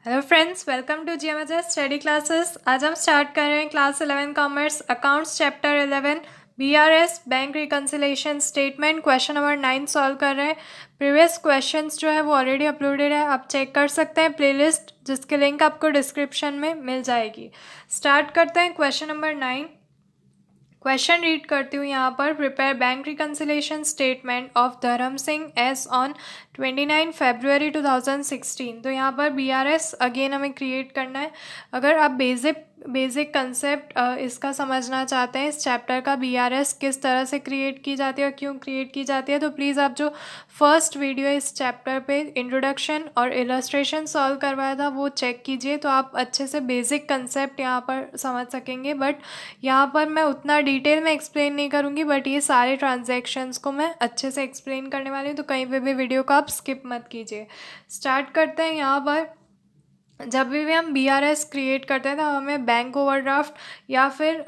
Hello friends, welcome to GMHS study classes. आज हम start कर रहे हैं class 11 commerce accounts chapter 11 BRS bank reconciliation statement. Question number 9 solve कर रहे हैं। प्रीवियस क्वेश्चंस जो है वो ऑलरेडी अपलोडेड है, आप चेक कर सकते हैं प्लेलिस्ट, जिसके लिंक आपको डिस्क्रिप्शन में मिल जाएगी। स्टार्ट करते हैं क्वेश्चन नंबर 9। क्वेश्चन रीड करती हूँ यहाँ पर। Prepare bank reconciliation statement of Dharam Singh S on 29 फरवरी 2016। तो यहाँ पर बीआरएस अगेन हमें क्रिएट करना है। अगर आप बेसिक कंसेप्ट इसका समझना चाहते हैं, इस चैप्टर का बीआरएस किस तरह से क्रिएट की जाती है और क्यों क्रिएट की जाती है, तो प्लीज़ आप जो फर्स्ट वीडियो इस चैप्टर पे इंट्रोडक्शन और इलस्ट्रेशन सॉल्व करवाया था वो चेक कीजिए, तो आप अच्छे से बेसिक कंसेप्ट यहाँ पर समझ सकेंगे। बट यहाँ पर मैं उतना डिटेल में एक्सप्लेन नहीं करूँगी, बट ये सारे ट्रांजैक्शंस को मैं अच्छे से एक्सप्लेन करने वाली हूँ, तो कहीं पे भी वीडियो को आप स्किप मत कीजिए। स्टार्ट करते हैं। यहाँ पर जब भी हम बीआरएस क्रिएट करते हैं तो हमें बैंक ओवरड्राफ्ट या फिर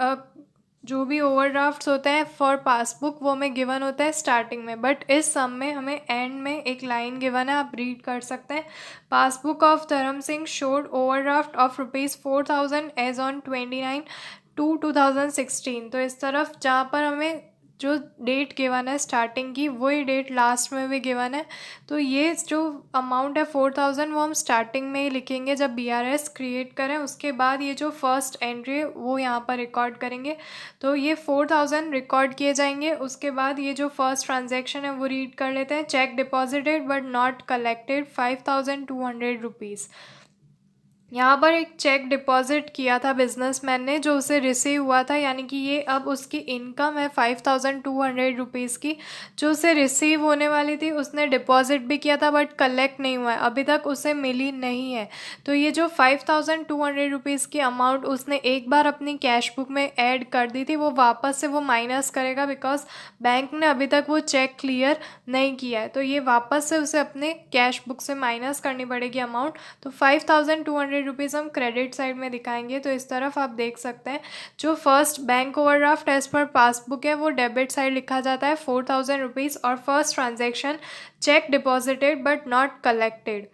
जो भी ओवरड्राफ्ट्स होते हैं फॉर पासबुक वो हमें गिवन होता है स्टार्टिंग में, बट इस सम में हमें एंड में एक लाइन गिवन है, आप रीड कर सकते हैं। Passbook of Dharam Singh showed overdraft of ₹4,000 as on 29/2/2016। तो इस तरफ जहाँ पर हमें जो डेट गिवन है स्टार्टिंग की, वही डेट लास्ट में भी गिवन है। तो ये जो अमाउंट है 4,000 वो हम स्टार्टिंग में ही लिखेंगे जब बीआरएस क्रिएट करें। उसके बाद ये जो फर्स्ट एंट्री है वो यहाँ पर रिकॉर्ड करेंगे, तो ये 4,000 रिकॉर्ड किए जाएंगे। उसके बाद ये जो फर्स्ट ट्रांजैक्शन है वो रीड कर लेते हैं। Check deposited but not collected ₹5,200। यहाँ पर एक चेक डिपॉजिट किया था बिजनेसमैन ने, जो उसे रिसीव हुआ था, यानी कि ये अब उसकी इनकम है ₹5,200 की, जो उसे रिसीव होने वाली थी। उसने डिपॉजिट भी किया था बट कलेक्ट नहीं हुआ है, अभी तक उसे मिली नहीं है। तो ये जो ₹5,200 की अमाउंट उसने एक बार अपनी कैश बुक में ऐड कर दी थी, वो वापस से वो माइनस करेगा, बिकॉज बैंक ने अभी तक वो चेक क्लियर नहीं किया है। तो ये वापस से उसे अपने कैश बुक से माइनस करनी पड़ेगी अमाउंट। तो ₹5,200 हम क्रेडिट साइड में दिखाएंगे। तो इस तरफ आप देख सकते हैं जो first bank overdraft as per passbook है वो डेबिट साइड लिखा जाता है ₹4,000, और first transaction cheque deposited but not collected.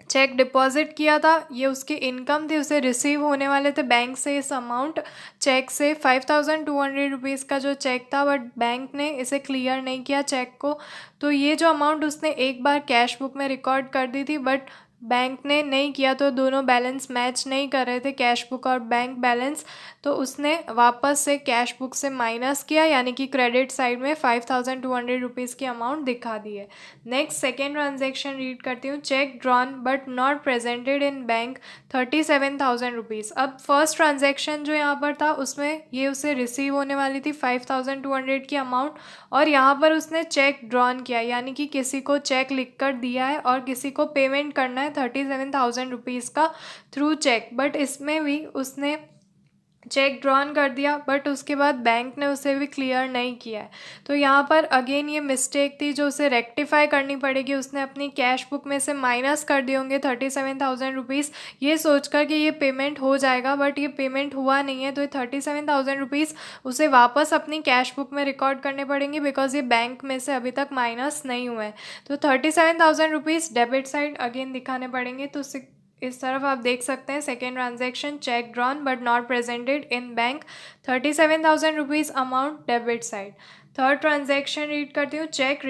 Cheque deposit किया था, ये उसकी इनकम थी, उसे रिसीव होने वाले थे बैंक से इस अमाउंट चेक से ₹5,200 का जो चेक था, बट बैंक ने इसे क्लियर नहीं किया चेक को। तो ये जो अमाउंट उसने एक बार कैश बुक में रिकॉर्ड कर दी थी बट बैंक ने नहीं किया, तो दोनों बैलेंस मैच नहीं कर रहे थे, कैश बुक और बैंक बैलेंस। तो उसने वापस से कैश बुक से माइनस किया, यानी कि क्रेडिट साइड में ₹5,200 की अमाउंट दिखा दी है। नेक्स्ट सेकेंड ट्रांजेक्शन रीड करती हूँ। Check drawn but not presented in bank ₹37,000। अब फर्स्ट ट्रांजेक्शन जो यहाँ पर था उसमें ये उसे रिसीव होने वाली थी 5,200 की अमाउंट, और यहाँ पर उसने चेक ड्रॉन किया, यानी कि किसी को चेक लिख कर दिया है और किसी को पेमेंट करना है ₹37,000 का थ्रू चेक। बट इसमें भी उसने चेक ड्रॉन कर दिया, बट उसके बाद बैंक ने उसे भी क्लियर नहीं किया है। तो यहाँ पर अगेन ये मिस्टेक थी जो उसे रेक्टिफाई करनी पड़ेगी। उसने अपनी कैश बुक में से माइनस कर दिए होंगे ₹37,000, ये सोचकर कि ये पेमेंट हो जाएगा, बट ये पेमेंट हुआ नहीं है। तो ये ₹37,000 उसे वापस अपनी कैश बुक में रिकॉर्ड करने पड़ेंगे, बिकॉज ये बैंक में से अभी तक माइनस नहीं हुए हैं। तो ₹37,000 डेबिट साइड अगेन दिखाने पड़ेंगे। तो इस तरफ आप देख सकते हैं second transaction cheque drawn but not presented in bank ₹37,000 amount debit side. Third transaction read करती हूँ। Check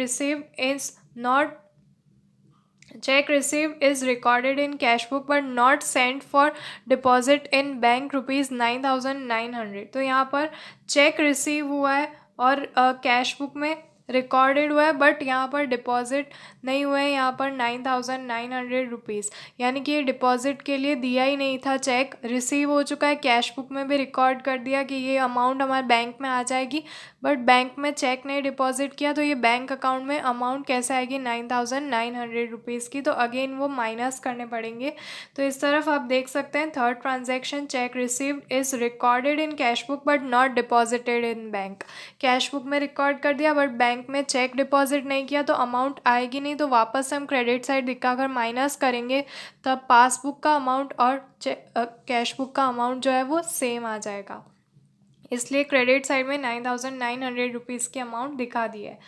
received is recorded in cash book but not sent for deposit in bank ₹9,900। तो यहाँ पर चेक रिसीव हुआ है और cash book में recorded हुआ है, बट यहाँ पर डिपॉजिट नहीं हुए हैं, यहाँ पर ₹9,900, यानी कि ये डिपॉजिट के लिए दिया ही नहीं था। चेक रिसीव हो चुका है, कैश बुक में भी रिकॉर्ड कर दिया कि ये अमाउंट हमारे बैंक में आ जाएगी, बट बैंक में चेक नहीं डिपॉजिट किया। तो ये बैंक अकाउंट में अमाउंट कैसे आएगी ₹9,900 की, तो अगेन वो माइनस करने पड़ेंगे। तो इस तरफ आप देख सकते हैं third transaction check received is recorded in cash book but not deposited in bank. Cash book में रिकॉर्ड कर दिया बट बैंक में चेक डिपॉजिट नहीं किया, तो अमाउंट आएगी नहीं। तो वापस हम क्रेडिट साइड दिखाकर माइनस करेंगे, तब पासबुक का अमाउंट और कैश बुक का अमाउंट जो है वो सेम आ जाएगा, इसलिए क्रेडिट साइड में ₹9,900 की अमाउंट दिखा दी है।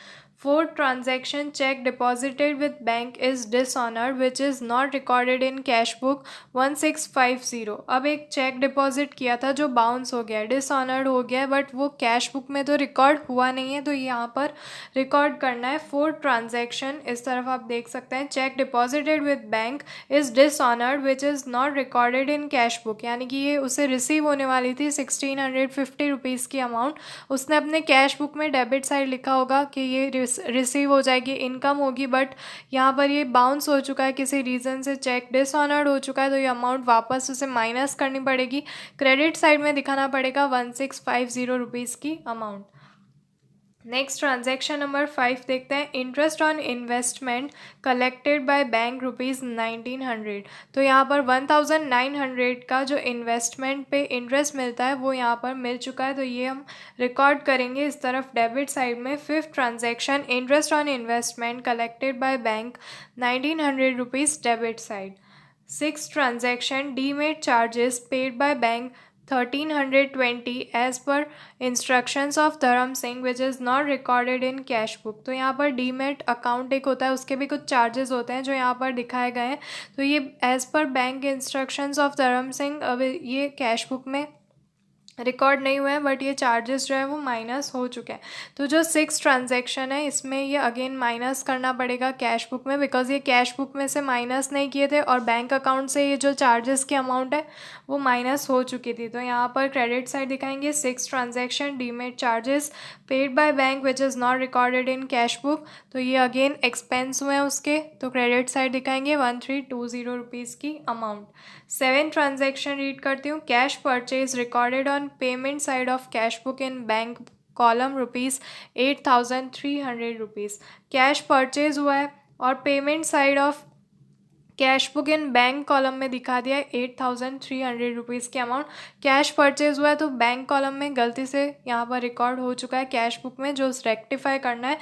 Fourth transaction, check deposited with bank is dishonored which is not recorded in cash book 1650. अब एक चेक डिपॉजिट किया था जो बाउंस हो गया, डिसऑनर्ड हो गया, बट वो कैश बुक में तो रिकॉर्ड हुआ नहीं है, तो यहाँ पर रिकॉर्ड करना है। फोर्थ ट्रांजैक्शन इस तरफ आप देख सकते हैं, check deposited with bank is dishonoured which is not recorded in cash book, यानी कि ये उसे रिसीव होने वाली थी 1650 रुपीज़ की अमाउंट, उसने अपने कैश बुक में डेबिट साइड लिखा होगा कि ये रिसीव हो जाएगी, इनकम होगी, बट यहाँ पर ये बाउंस हो चुका है किसी रीज़न से, चेक डिसऑनर्ड हो चुका है, तो ये अमाउंट वापस उसे माइनस करनी पड़ेगी, क्रेडिट साइड में दिखाना पड़ेगा 1650 रुपीज़ की अमाउंट। नेक्स्ट ट्रांजैक्शन नंबर 5 देखते हैं, interest on investment collected by bank ₹1900। तो यहाँ पर 1900 का जो इन्वेस्टमेंट पे इंटरेस्ट मिलता है वो यहाँ पर मिल चुका है, तो ये हम रिकॉर्ड करेंगे इस तरफ डेबिट साइड में। Fifth transaction, interest on investment collected by bank 1900 rupees debit side. Six transaction, demat charges paid by bank 1320 as per instructions of धर्म Singh which is not recorded in cash book. तो यहाँ पर demat account एक होता है, उसके भी कुछ चार्जेस होते हैं जो यहाँ पर दिखाए गए हैं, तो ये as per bank instructions of Dharam Singh अब ये कैश बुक में रिकॉर्ड नहीं हुए हैं, बट ये चार्जेस जो है वो माइनस हो चुके हैं। तो जो सिक्स ट्रांजैक्शन है इसमें ये अगेन माइनस करना पड़ेगा कैश बुक में, बिकॉज ये कैश बुक में से माइनस नहीं किए थे और बैंक अकाउंट से ये जो चार्जेस की अमाउंट है वो माइनस हो चुकी थी। तो यहाँ पर क्रेडिट साइड दिखाएंगे, six transaction demat charges paid by bank which is not recorded in cash book, तो ये अगेन एक्सपेंस हुए हैं उसके, तो क्रेडिट साइड दिखाएंगे 1320 रुपीज़ की अमाउंट। सेवन ट्रांजैक्शन रीड करती हूँ, cash purchase recorded on payment side of cash book in bank column ₹8300 rupees, cash purchase हुआ है और payment side of cash book in bank column में दिखा दिया है 8300 रुपीज़ की अमाउंट। कैश परचेज हुआ है तो बैंक कॉलम में गलती से यहाँ पर रिकॉर्ड हो चुका है, कैश बुक में जो रेक्टिफाई करना है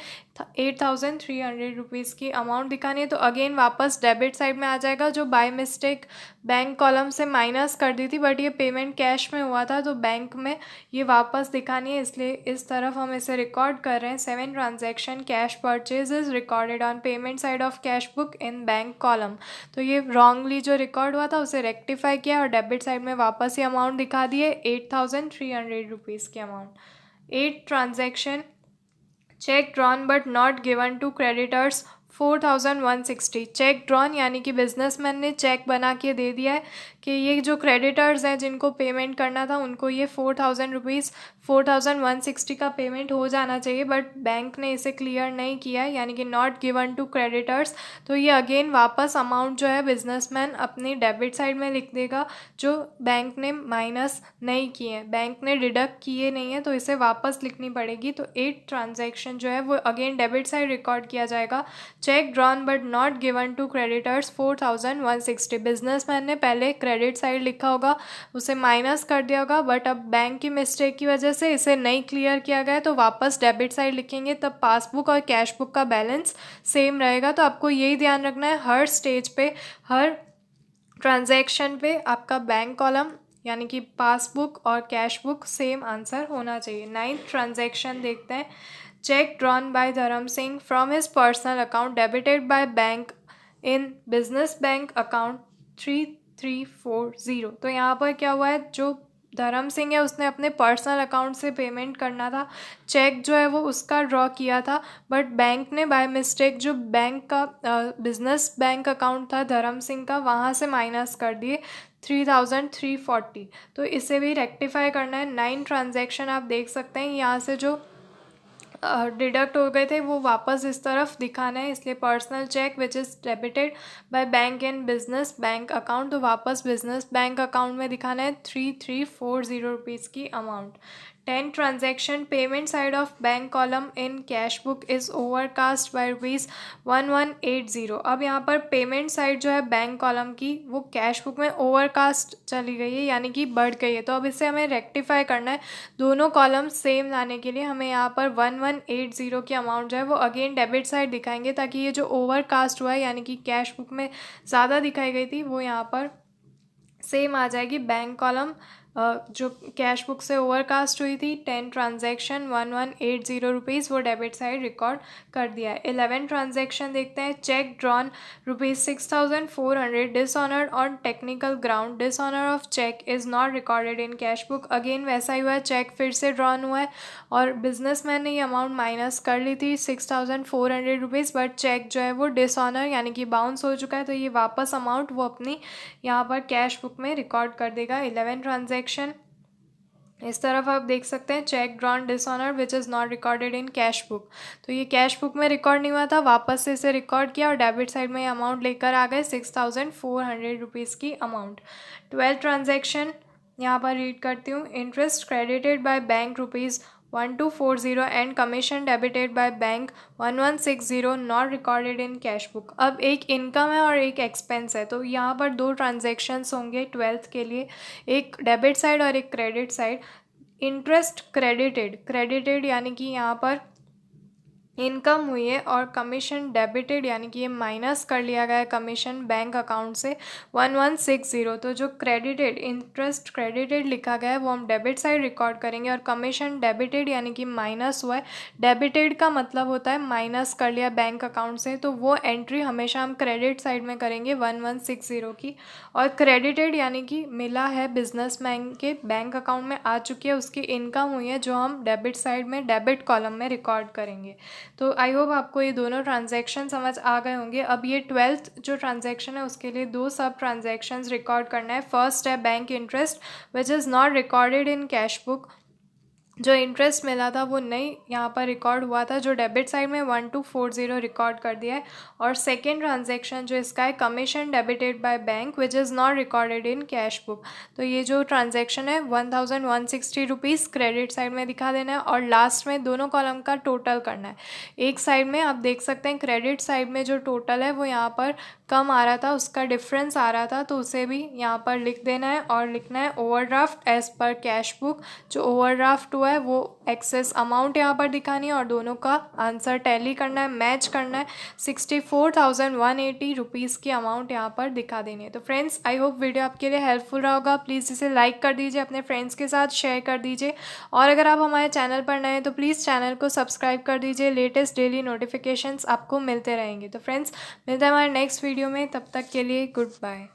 8300 रुपीज़ की अमाउंट दिखानी है, तो अगेन वापस डेबिट साइड में आ जाएगा, जो बाय मिस्टेक बैंक कॉलम से माइनस कर दी थी, बट ये पेमेंट कैश में हुआ था तो बैंक में ये वापस दिखानी है, इसलिए इस तरफ हम इसे रिकॉर्ड कर रहे हैं। Seven transaction, cash purchase is recorded on payment side of cash book in bank column, तो ये रॉन्गली जो रिकॉर्ड हुआ था उसे रेक्टिफाई किया और डेबिट साइड में वापस ये अमाउंट दिखा दी है 8300 रुपीज़ की amount. Eight transaction, cheque drawn but not given to creditors 4160, cheque drawn यानी कि बिजनेसमैन ने चेक बना के दे दिया है कि ये जो क्रेडिटर्स हैं जिनको पेमेंट करना था उनको ये 4000 रुपीज़ 4160 का पेमेंट हो जाना चाहिए, बट बैंक ने इसे क्लियर नहीं किया है, यानी कि नॉट गिवन टू क्रेडिटर्स, तो ये अगेन वापस अमाउंट जो है बिजनेसमैन अपनी डेबिट साइड में लिख देगा जो बैंक ने माइनस नहीं किए हैं, बैंक ने डिडक्ट किए नहीं है, तो इसे वापस लिखनी पड़ेगी। तो एट ट्रांजैक्शन जो है वो अगेन डेबिट साइड रिकॉर्ड किया जाएगा, cheque drawn but not given to creditors 4160, businessman ने पहले क्रेडिट साइड लिखा होगा उसे माइनस कर दिया होगा, बट अब बैंक की मिस्टेक की वजह से इसे नहीं क्लियर किया गया तो वापस डेबिट साइड लिखेंगे, तब पासबुक और कैश बुक का बैलेंस सेम रहेगा। तो आपको यही ध्यान रखना है, हर स्टेज पे हर ट्रांजैक्शन पे आपका बैंक कॉलम यानी कि पासबुक और कैश बुक सेम आंसर होना चाहिए। नाइन्थ ट्रांजैक्शन देखते हैं, चेक ड्रॉन बाय धर्म Singh from his personal account debited by bank in business bank account 3340, तो यहाँ पर क्या हुआ है, जो धर्म सिंह है उसने अपने पर्सनल अकाउंट से पेमेंट करना था, चेक जो है वो उसका ड्रॉ किया था, बट बैंक ने बाय मिस्टेक जो बैंक का बिजनेस बैंक अकाउंट था धर्म सिंह का वहाँ से माइनस कर दिए 3340, तो इसे भी रेक्टिफाई करना है। 9 ट्रांजैक्शन आप देख सकते हैं यहाँ से जो डिडक्ट हो गए थे वो वापस इस तरफ दिखाना है, इसलिए personal cheque which is debited by bank in business bank account, तो वापस बिजनेस बैंक अकाउंट में दिखाना है 3340 रुपीज़ की amount. 10 transaction, payment side of bank column in cash book is overcast bye ₹1180, अब यहाँ पर पेमेंट साइड जो है बैंक कॉलम की वो कैश बुक में ओवरकास्ट चली गई है यानी कि बढ़ गई है, तो अब इसे हमें रेक्टिफाई करना है, दोनों कॉलम सेम लाने के लिए हमें यहाँ पर 1180 की अमाउंट जो है वो अगेन डेबिट साइड दिखाएंगे, ताकि ये जो ओवरकास्ट हुआ है यानी कि कैश बुक में ज़्यादा दिखाई गई थी वो यहाँ पर सेम आ जाएगी बैंक कॉलम जो कैश बुक से ओवरकास्ट हुई थी 10 ट्रांजैक्शन 1180 रुपीज़, वो डेबिट साइड रिकॉर्ड कर दिया है। 11 ट्रांजैक्शन देखते हैं। Cheque drawn ₹6400 dishonoured on technical ground, dishonour of cheque is not recorded in cash book. Again वैसा ही हुआ है, चेक फिर से ड्रॉन हुआ है और बिजनेसमैन ने ये अमाउंट माइनस कर ली थी 6400 रुपीज़, बट चेक जो है वो डिसऑनर यानी कि बाउंस हो चुका है, तो ये वापस अमाउंट वो अपनी यहाँ पर कैश बुक में रिकॉर्ड कर देगा। 11 ट्रांजैक्शन। इस तरफ आप देख सकते हैं cheque drawn dishonour which is not recorded in cash book, तो ये कैश बुक में रिकॉर्ड नहीं हुआ था, वापस से इसे रिकॉर्ड किया और डेबिट साइड में ये अमाउंट लेकर आ गए 6400 रुपीज़ की अमाउंट। 12 ट्रांजैक्शन यहाँ पर रीड करती हूँ। Interest credited by bank ₹1240 and commission debited by bank 1160 not recorded in cash book. अब एक इनकम है और एक एक्सपेंस है, तो यहाँ पर दो ट्रांजैक्शंस होंगे 12th के लिए, एक डेबिट साइड और एक क्रेडिट साइड। इंटरेस्ट क्रेडिटेड यानी कि यहाँ पर इनकम हुई है और कमीशन डेबिटेड यानी कि ये माइनस कर लिया गया है कमीशन बैंक अकाउंट से 1160। तो जो क्रेडिटेड इंटरेस्ट क्रेडिटेड लिखा गया है वो हम डेबिट साइड रिकॉर्ड करेंगे और कमीशन डेबिटेड यानी कि माइनस हुआ है। डेबिटेड का मतलब होता है माइनस कर लिया बैंक अकाउंट से, तो वो एंट्री हमेशा हम क्रेडिट साइड में करेंगे 1160 की। और क्रेडिटेड यानी कि मिला है बिजनेसमैन के बैंक अकाउंट में आ चुकी है, उसकी इनकम हुई है, जो हम डेबिट साइड में डेबिट कॉलम में रिकॉर्ड करेंगे। तो आई होप आपको ये दोनों ट्रांजैक्शन समझ आ गए होंगे। अब ये 12th जो ट्रांजैक्शन है उसके लिए दो सब ट्रांजैक्शंस रिकॉर्ड करना है। फर्स्ट है bank interest which is not recorded in cash book, जो इंटरेस्ट मिला था वो नहीं यहाँ पर रिकॉर्ड हुआ था, जो डेबिट साइड में 1240 रिकॉर्ड कर दिया है। और सेकेंड ट्रांजैक्शन जो इसका है commission debited by bank which is not recorded in cash book, तो ये जो ट्रांजैक्शन है 1160 रुपीज़ क्रेडिट साइड में दिखा देना है और लास्ट में दोनों कॉलम का टोटल करना है। एक साइड में आप देख सकते हैं क्रेडिट साइड में जो टोटल है वो यहाँ पर कम आ रहा था, उसका डिफरेंस आ रहा था, तो उसे भी यहाँ पर लिख देना है और लिखना है overdraft as per cash book. जो ओवरड्राफ्ट हुआ है वो एक्सेस अमाउंट यहाँ पर दिखानी है और दोनों का आंसर टैली करना है, मैच करना है। 64,180 रुपीज़ की अमाउंट यहाँ पर दिखा देनी है। तो फ्रेंड्स आई होप वीडियो आपके लिए हेल्पफुल रहा होगा। प्लीज़ इसे लाइक कर दीजिए, अपने फ्रेंड्स के साथ शेयर कर दीजिए और अगर आप हमारे चैनल पर नए हैं तो प्लीज़ चैनल को सब्सक्राइब कर दीजिए, लेटेस्ट डेली नोटिफिकेशंस आपको मिलते रहेंगे। तो फ्रेंड्स मिलते हैं हमारे नेक्स्ट वीडियो में, तब तक के लिए गुड बाय।